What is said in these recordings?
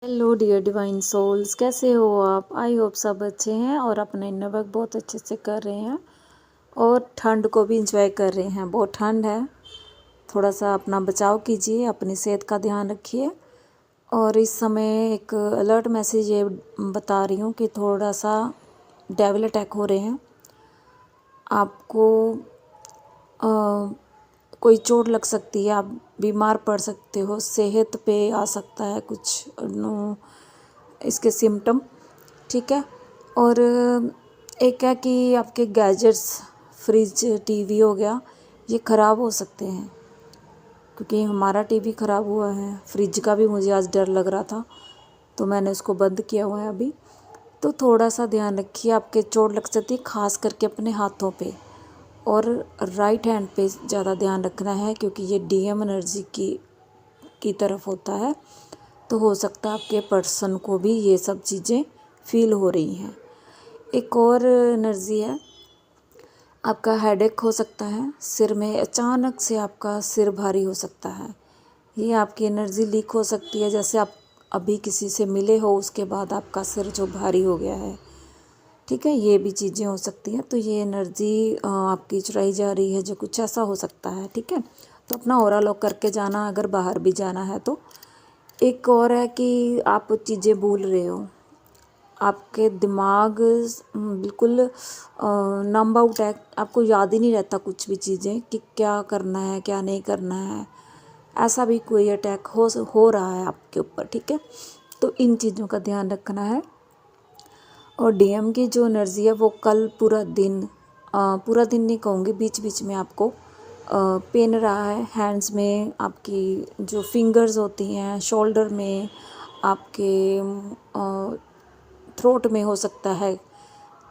Hello dear divine souls, कैसे हो आप? आई होप सब अच्छे हैं और अपना इनर वर्क बहुत अच्छे से कर रहे हैं और ठंड को भी इंजॉय कर रहे हैं। बहुत ठंड है, थोड़ा सा अपना बचाव कीजिए, अपनी सेहत का ध्यान रखिए। और इस समय एक अलर्ट मैसेज ये बता रही हूँ कि थोड़ा सा डेविल अटैक हो रहे हैं आपको। कोई चोट लग सकती है, आप बीमार पड़ सकते हो, सेहत पे आ सकता है कुछ इसके सिम्टम, ठीक है। और एक है कि आपके गैजेट्स, फ्रिज, टीवी हो गया, ये ख़राब हो सकते हैं क्योंकि हमारा टीवी ख़राब हुआ है। फ्रिज का भी मुझे आज डर लग रहा था तो मैंने उसको बंद किया हुआ है अभी। तो थोड़ा सा ध्यान रखिए, आपके चोट लग सकती है, ख़ास करके अपने हाथों पे और राइट हैंड पे ज़्यादा ध्यान रखना है क्योंकि ये डीएम एनर्जी की तरफ होता है। तो हो सकता है आपके पर्सन को भी ये सब चीज़ें फील हो रही हैं। एक और एनर्जी है, आपका हेडेक हो सकता है, सिर में अचानक से आपका सिर भारी हो सकता है। ये आपकी एनर्जी लीक हो सकती है, जैसे आप अभी किसी से मिले हो उसके बाद आपका सिर जो भारी हो गया है, ठीक है। ये भी चीज़ें हो सकती हैं। तो ये एनर्जी आपकी चुराई जा रही है, जो कुछ ऐसा हो सकता है, ठीक है। तो अपना ऑरा लॉक करके जाना अगर बाहर भी जाना है तो। एक और है कि आप चीज़ें भूल रहे हो, आपके दिमाग बिल्कुल नंब आउट है, आपको याद ही नहीं रहता कुछ भी चीज़ें कि क्या करना है क्या नहीं करना है। ऐसा भी कोई अटैक हो रहा है आपके ऊपर, ठीक है। तो इन चीज़ों का ध्यान रखना है। और डीएम की जो एनर्जी है वो कल पूरा दिन नहीं कहूँगी, बीच बीच में आपको पेन रहा है हैंड्स में, आपकी जो फिंगर्स होती हैं, शोल्डर में, आपके थ्रोट में हो सकता है।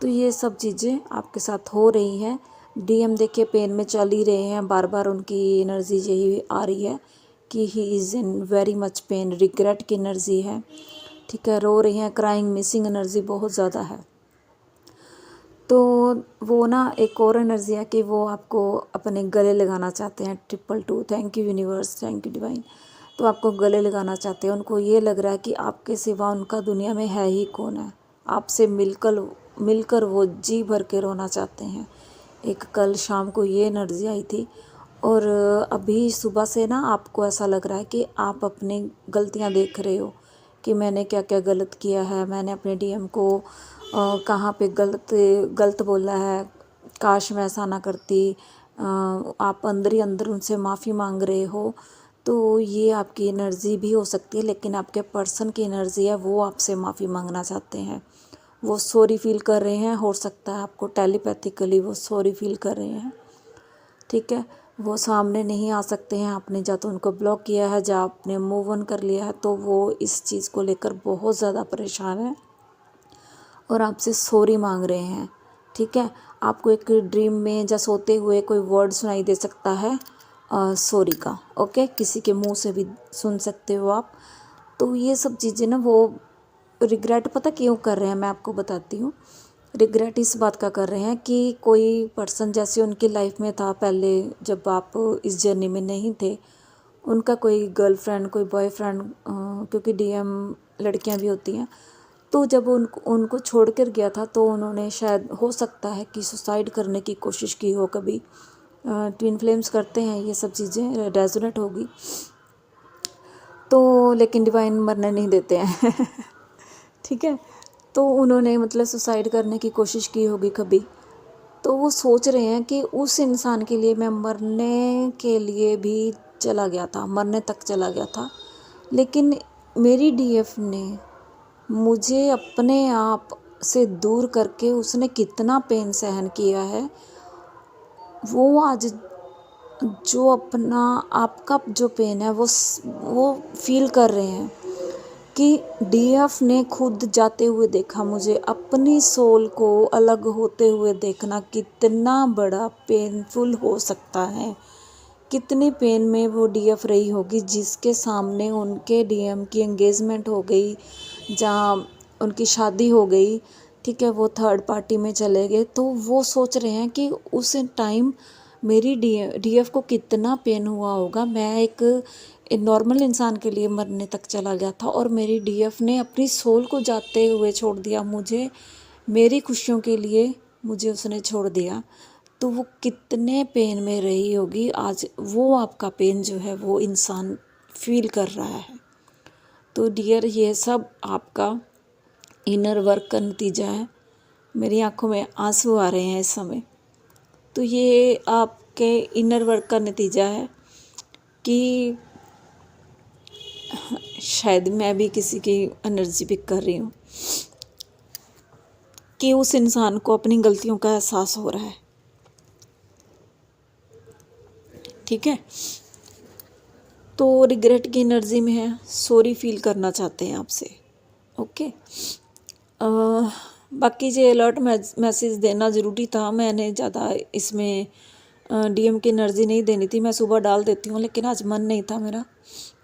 तो ये सब चीज़ें आपके साथ हो रही हैं। डीएम देखिए पेन में चल ही रहे हैं, बार बार उनकी एनर्जी यही आ रही है कि he is in very much pain, regret की एनर्जी है, ठीक है। रो रही हैं, क्राइंग, मिसिंग एनर्जी बहुत ज़्यादा है। तो वो ना एक और एनर्जी है कि वो आपको अपने गले लगाना चाहते हैं। 222, thank you universe, thank you divine. तो आपको गले लगाना चाहते हैं, उनको ये लग रहा है कि आपके सिवा उनका दुनिया में है ही कौन है। आपसे मिलकर वो जी भर के रोना चाहते हैं। एक कल शाम को ये एनर्जी आई थी और अभी सुबह से ना आपको ऐसा लग रहा है कि आप अपनी गलतियां देख रहे हो कि मैंने क्या क्या गलत किया है, मैंने अपने डीएम को कहाँ पे गलत बोला है, काश मैं ऐसा ना करती। आप अंदर ही अंदर उनसे माफ़ी मांग रहे हो। तो ये आपकी एनर्जी भी हो सकती है, लेकिन आपके पर्सन की एनर्जी है वो आपसे माफ़ी मांगना चाहते हैं, वो सॉरी फील कर रहे हैं। हो सकता है आपको टेलीपैथिकली वो सॉरी फील कर रहे हैं, ठीक है। वो सामने नहीं आ सकते हैं, आपने या तो उनको ब्लॉक किया है या आपने मूव ऑन कर लिया है। तो वो इस चीज़ को लेकर बहुत ज़्यादा परेशान है और आपसे सॉरी मांग रहे हैं, ठीक है। आपको एक ड्रीम में या सोते हुए कोई वर्ड सुनाई दे सकता है सॉरी का, ओके। किसी के मुंह से भी सुन सकते हो आप। तो ये सब चीज़ें ना वो रिग्रेट पता क्यों कर रहे हैं, मैं आपको बताती हूँ। रिग्रेट इस बात का कर रहे हैं कि कोई पर्सन जैसे उनकी लाइफ में था पहले, जब आप इस जर्नी में नहीं थे, उनका कोई गर्लफ्रेंड, कोई बॉयफ्रेंड, क्योंकि डीएम लड़कियां भी होती हैं। तो जब उनको छोड़ कर गया था तो उन्होंने शायद, हो सकता है कि सुसाइड करने की कोशिश की हो कभी। ट्विन फ्लेम्स करते हैं, ये सब चीज़ें रेजोनेट होगी। तो लेकिन डिवाइन मरने नहीं देते हैं ठीक है। तो उन्होंने मतलब सुसाइड करने की कोशिश की होगी कभी। तो वो सोच रहे हैं कि उस इंसान के लिए मैं मरने के लिए भी चला गया था, मरने तक चला गया था, लेकिन मेरी डीएफ ने मुझे अपने आप से दूर करके उसने कितना पेन सहन किया है। वो आज जो अपना आपका जो पेन है वो फील कर रहे हैं कि डीएफ ने खुद जाते हुए देखा मुझे। अपनी सोल को अलग होते हुए देखना कितना बड़ा पेनफुल हो सकता है। कितनी पेन में वो डीएफ रही होगी जिसके सामने उनके डीएम की एंगेजमेंट हो गई, जहाँ उनकी शादी हो गई, ठीक है। वो थर्ड पार्टी में चले गए। तो वो सोच रहे हैं कि उस टाइम मेरी डीएफ को कितना पेन हुआ होगा। मैं एक नॉर्मल इंसान के लिए मरने तक चला गया था, और मेरी डीएफ ने अपनी सोल को जाते हुए छोड़ दिया मुझे, मेरी खुशियों के लिए मुझे उसने छोड़ दिया। तो वो कितने पेन में रही होगी, आज वो आपका पेन जो है वो इंसान फील कर रहा है। तो डियर, ये सब आपका इनर वर्क का नतीजा है। मेरी आंखों में आंसू आ रहे हैं इस समय। तो ये आपके इनर वर्क का नतीजा है कि शायद मैं भी किसी की एनर्जी पिक कर रही हूँ, कि उस इंसान को अपनी गलतियों का एहसास हो रहा है। ठीक है, तो रिग्रेट की एनर्जी में है, सॉरी फील करना चाहते हैं आपसे। ओके, बाकी जो अलर्ट मैसेज देना ज़रूरी था, मैंने ज़्यादा इसमें डीएम की एनर्जी नहीं देनी थी, मैं सुबह डाल देती हूँ, लेकिन आज मन नहीं था मेरा।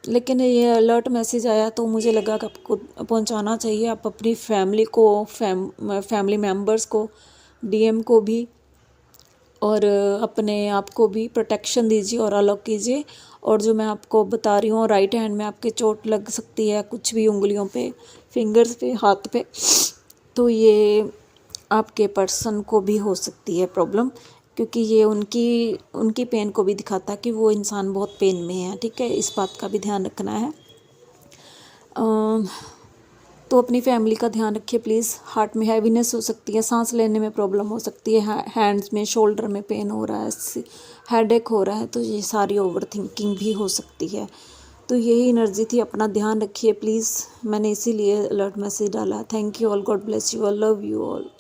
लेकिन ये अलर्ट मैसेज आया तो मुझे लगा कि आपको पहुँचाना चाहिए। आप अपनी फैमिली को, फैमिली मेम्बर्स को, डीएम को भी और अपने आप को भी प्रोटेक्शन दीजिए और अलॉक कीजिए। और जो मैं आपको बता रही हूँ, राइट हैंड में आपके चोट लग सकती है, कुछ भी उंगलियों पे, फिंगर्स पे, हाथ पे, तो ये आपके पर्सन को भी हो सकती है प्रॉब्लम, क्योंकि ये उनकी पेन को भी दिखाता है कि वो इंसान बहुत पेन में है। ठीक है, इस बात का भी ध्यान रखना है। तो अपनी फैमिली का ध्यान रखिए प्लीज़। हार्ट में हैवीनेस हो सकती है, सांस लेने में प्रॉब्लम हो सकती है, हैंड्स में, शोल्डर में पेन हो रहा है, हेडेक हो रहा है, तो ये सारी ओवर थिंकिंग भी हो सकती है। तो यही एनर्जी थी, अपना ध्यान रखिए प्लीज़। मैंने इसीलिए अलर्ट मैसेज डाला। Thank you all, God bless you all, love you all.